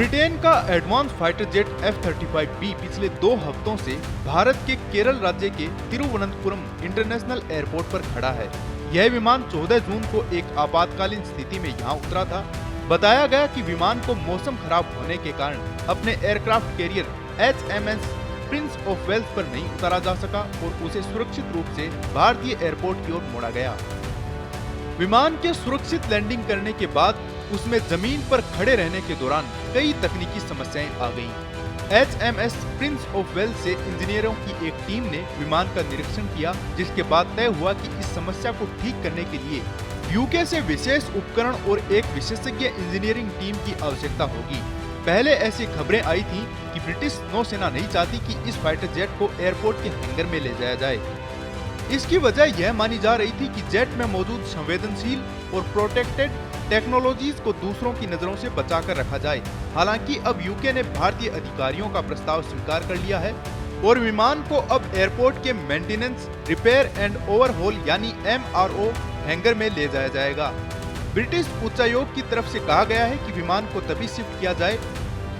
Britain का advance fighter jet F-35B पिछले 2 हफ्तों से भारत के केरल राज्य के तिरुवनंतपुरम इंटरनेशनल एयरपोर्ट पर खड़ा है। यह विमान 14 जून को एक आपातकालीन स्थिति में यहाँ उतरा था। बताया गया कि विमान को मौसम खराब होने के कारण अपने aircraft carrier HMS prince of Wales पर नहीं उतारा जा सका और उसे सुरक्षित रूप से भारतीय एयरपोर्ट की ओर मोड़ा गया। विमान के सुरक्षित लैंडिंग करने के बाद उसमें जमीन पर खड़े रहने के दौरान कई तकनीकी समस्याएं आ गईं। HMS प्रिंस ऑफ वेल्स से इंजीनियरों की एक टीम ने विमान का निरीक्षण किया, जिसके बाद तय हुआ कि इस समस्या को ठीक करने के लिए यूके से विशेष उपकरण और एक विशेषज्ञ इंजीनियरिंग टीम की आवश्यकता होगी। पहले ऐसी खबरें आई थी कि ब्रिटिश नौसेना नहीं चाहती कि इस फाइटर जेट को एयरपोर्ट के हैंगर में ले जाया जाए। इसकी वजह यह मानी जा रही थी कि जेट में मौजूद संवेदनशील और प्रोटेक्टेड टेक्नोलॉजीज को दूसरों की नजरों से बचाकर रखा जाए। हालांकि अब यूके ने भारतीय अधिकारियों का प्रस्ताव स्वीकार कर लिया है और विमान को अब एयरपोर्ट के मेंटेनेंस, रिपेयर एंड ओवरहॉल यानी MRO हैंगर में ले जाया जाएगा। ब्रिटिश उच्चायोग की तरफ से कहा गया है कि विमान को तभी शिफ्ट किया जाए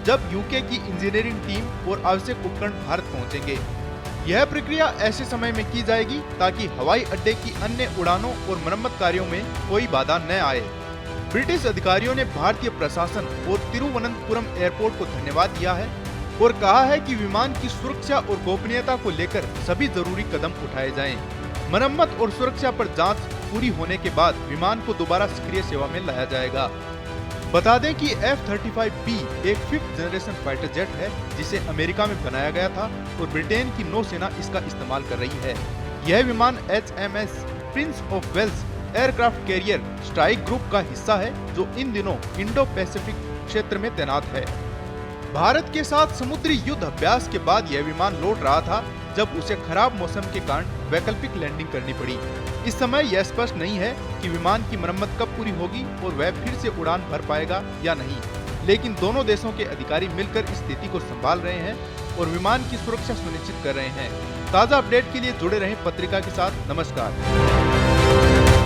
जब यूके की इंजीनियरिंग टीम और आवश्यक उपकरण भारत पहुंचेंगे। यह प्रक्रिया ऐसे समय में की जाएगी ताकि हवाई अड्डे की अन्य उड़ानों और मरम्मत कार्यों में कोई बाधा न आए। ब्रिटिश अधिकारियों ने भारतीय प्रशासन और तिरुवनंतपुरम एयरपोर्ट को धन्यवाद दिया है और कहा है कि विमान की सुरक्षा और गोपनीयता को लेकर सभी जरूरी कदम उठाए जाएं। मरम्मत और सुरक्षा पर जांच पूरी होने के बाद विमान को दोबारा सक्रिय सेवा में लाया जाएगा। बता दें कि F-35B एक 5th जनरेशन फाइटर जेट है जिसे अमेरिका में बनाया गया था और ब्रिटेन की नौसेना इसका इस्तेमाल कर रही है। यह विमान HMS prince of Wales aircraft carrier strike group का हिस्सा है जो इन दिनों इंडो पैसिफिक क्षेत्र में तैनात है। भारत के साथ समुद्री युद्ध अभ्यास के बाद यह विमान लौट रहा था जब उसे खराब मौसम के कारण वैकल्पिक लैंडिंग करनी पड़ी। इस समय यह स्पष्ट नहीं है कि विमान की मरम्मत कब पूरी होगी और वह फिर से उड़ान भर पाएगा या नहीं, लेकिन दोनों देशों के अधिकारी मिलकर स्थिति को संभाल रहे हैं और विमान की सुरक्षा सुनिश्चित कर रहे हैं। ताज़ा अपडेट के लिए जुड़े रहें पत्रिका के साथ। नमस्कार।